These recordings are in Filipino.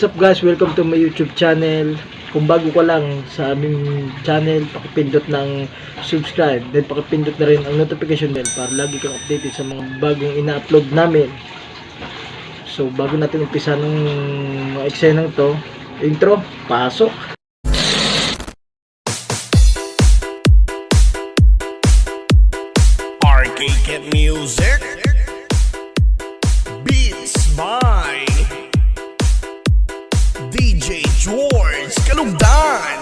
What's up guys, welcome to my YouTube channel. Kung bago ka lang sa aming channel, pakipindot ng subscribe, then pakipindot na rin ang notification bell para lagi kang updated sa mga bagong ina-upload namin. So bago natin umpisa ng mga eksenang to, intro, pasok. Arcade music, beats by DJ George Kalugdan.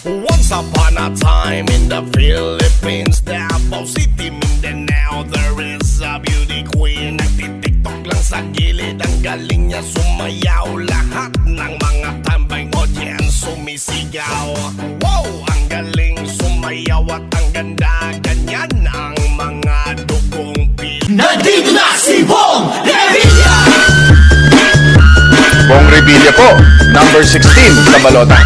Once upon a time in the Philippines, Davao City, Mindanao, there is a beauty queen. Nagtitiktok lang sa gilid, ang galing niya sumayaw. Lahat ng mga tambay audience sumisigaw. Wow, ang galing sumayaw at ang ganda. Ganyan ang mga dugong Pilipinas. Nandito na si Bong Revilla! Bong Revilla po, number 16 sa balota.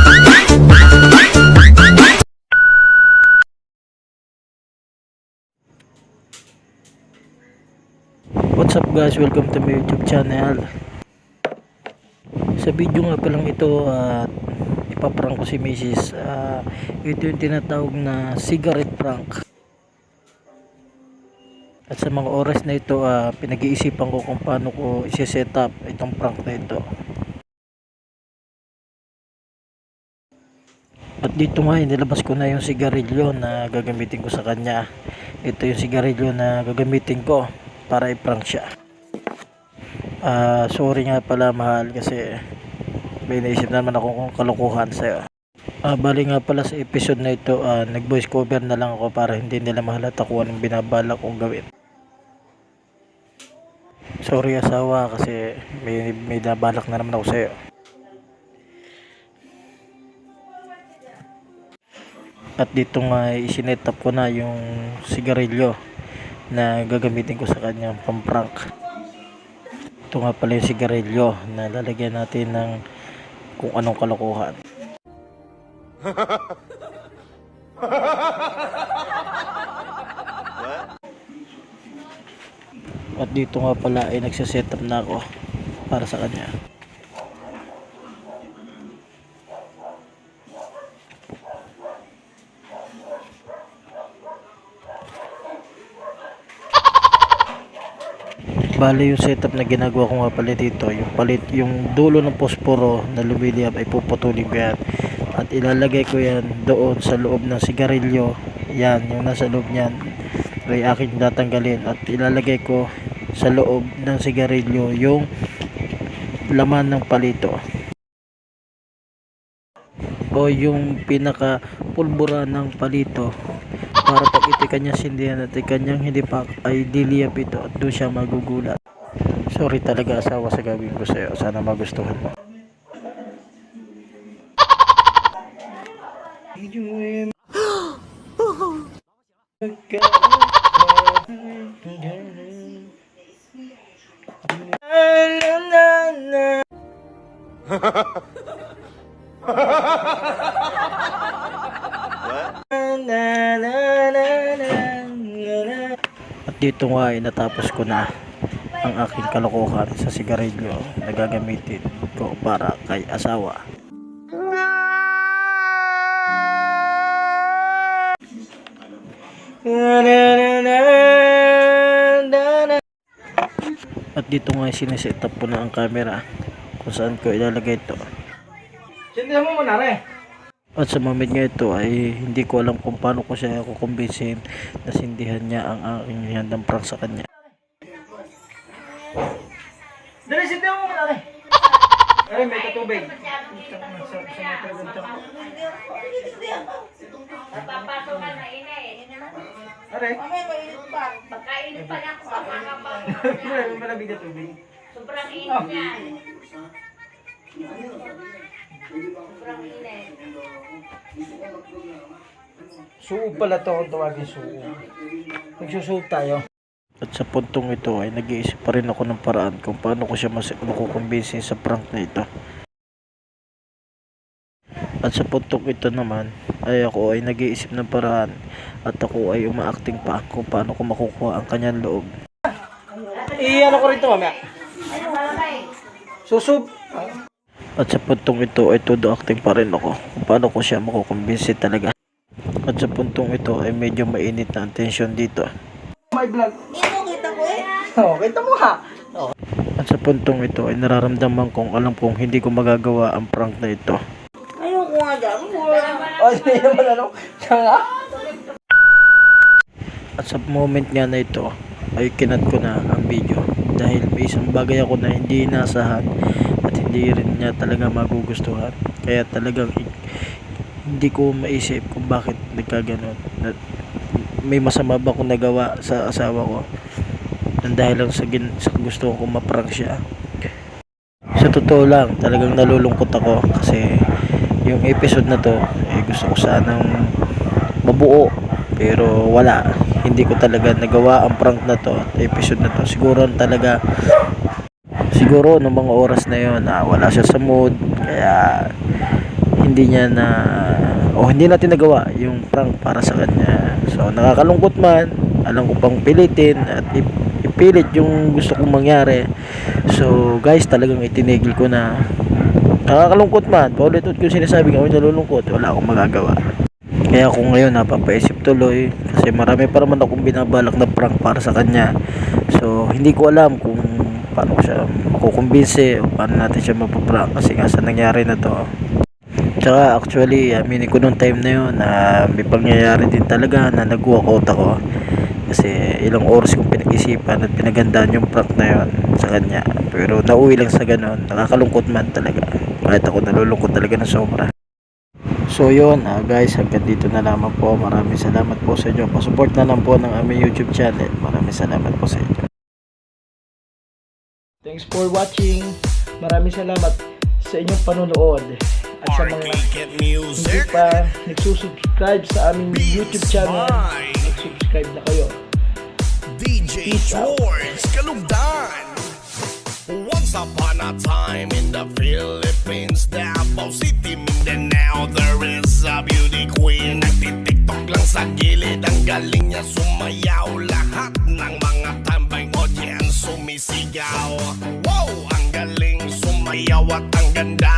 What's up guys, welcome to my YouTube channel. Sa video nga palang ito, ipaprank ko si Mrs. Ito yung tinatawag na cigarette prank. At sa mga oras na ito, pinag-iisipan ko kung paano ko isi-set up itong prank na ito. At dito nga, nilabas ko na yung sigarilyo na gagamitin ko sa kanya. Ito yung sigarilyo na gagamitin ko para i-prank siya. Sorry nga pala mahal kasi may naisip naman ako kung kalokohan sa'yo. Bali nga pala sa episode na ito, nag voice cover na lang ako para hindi nila mahalata kung anong binabalak kong gawin. Sorry asawa kasi may nabalak na naman ako sa'yo. At dito nga isinet up ko na yung sigarilyo na gagamitin ko sa kanyang pamprank. Ito nga pala yung sigarilyo na lalagyan natin ng kung anong kalokohan. At dito nga pala ay nagsiset up na ako para sa kanya. Bali yung setup na ginagawa ko nga pala dito, yung dulo ng posporo na lumiliyap ay puputulin ko yan at ilalagay ko yan doon sa loob ng sigarilyo. Yan, yung nasa loob niyan ay aking tatanggalin at ilalagay ko sa loob ng sigarilyo yung laman ng palito o yung pinaka pulbura ng palito para pag itikan niya sindihan at ikanyang hindi pa ay diliyap ito at doon siya magugulat. Sorry talaga asawa sa gawin ko sa'yo, sana magustuhan mo. At dito nga ay natapos ko na ang aking kalokohan sa sigarilyo na gagamitin ko para kay asawa. At dito nga siniset up ko na ang camera kung saan ko ilalagay ito. Sindihan mo muna rin. At sa moment nga ito ay hindi ko alam kung paano ko siya kukumbinsin na sindihan niya ang aking handang prank sa kanya. Dali, sindihan mo muna rin. Ay, may katubig. Napapasok ka na inay. Aray. Mamaya mainit pa. Pagkainit pa lang ako makakabang. Malamig na tubig. Sobrang init yan. Sobrang init. Suog pala to kung tawagin suog. Magsusuog tayo. At sa puntong ito ay nag-iisip pa rin ako ng paraan kung paano ko siya makukumbinsin sa prank na ito. At sa puntong ito naman ay ako ay nag-iisip ng paraan at ako ay umaacting pa kung paano ko makukuha ang kanyang loob. Ano ko rito mamaya? Susub. At sa puntong ito ay todo acting pa rin ako kung paano ko siya makukumbinsi talaga. At sa puntong ito ay medyo mainit na ang tension dito. My vlog. Ito kita ko eh. Oh, kita mo ha. At sa puntong ito ay nararamdaman kong alam kong hindi ko magagawa ang prank na ito. Ayoko nga dyan. Oh, hindi naman ano. Siya nga. At sa moment nga na ito ay kinat ko na ang video dahil may isang bagay ako na hindi inasahan at hindi rin niya talaga magugustuhan. Kaya talagang hindi ko maisip kung bakit nagkaganon. May masama ba akong nagawa sa asawa ko nang dahil lang sa gusto ko maprank siya. Sa totoo lang talagang nalulungkot ako kasi yung episode na to gusto ko sanang mabuo pero wala, hindi ko talaga nagawa ang prank na to, episode na to. Siguro ng mga oras na yon wala siya sa mood kaya hindi natin nagawa yung prank para sa kanya. So nakakalungkot man, alam ko pang pilitin at ipilit yung gusto kong mangyari. So guys, talagang itinigil ko na. Nakakalungkot man, paulit-ulit ko sinasabi nga nalulungkot, wala akong magagawa. Kaya ako ngayon napapaisip tuloy kasi marami pa naman akong binabalak na prank para sa kanya. So hindi ko alam kung paano ko siya makukumbinsi o paano natin siya mapaprank kasi nga sa nangyari na to. Tsaka actually aminin ko nung time na yun na may pangyayari din talaga na nag-walkout ako kasi ilang oras kong pinag-isipan at pinagandaan yung prank na yun sa kanya, pero nauwi lang sa ganon. Nakakalungkot man talaga, kahit ako nalulungkot talaga na sobra. So yun guys, hanggang dito na lamang po. Maraming salamat po sa inyo. Pasupport na lang po ng aming YouTube channel. Maraming salamat po sa inyo. Thanks for watching. Maraming salamat sa inyong panonood. At sa mga Arcade hindi music. pa nagsusubscribe sa aming YouTube channel, Mine. mag-subscribe na kayo. DJ Peace out. George Kalugdan. Once upon a time in the Philippines, Davao City, Mindanao, there is a beauty queen. Nagtitiktok lang sa gilid, ang galing niya sumayaw. Lahat ng mga tambay audience sumisigaw. Wow, ang galing sumayaw at ang ganda.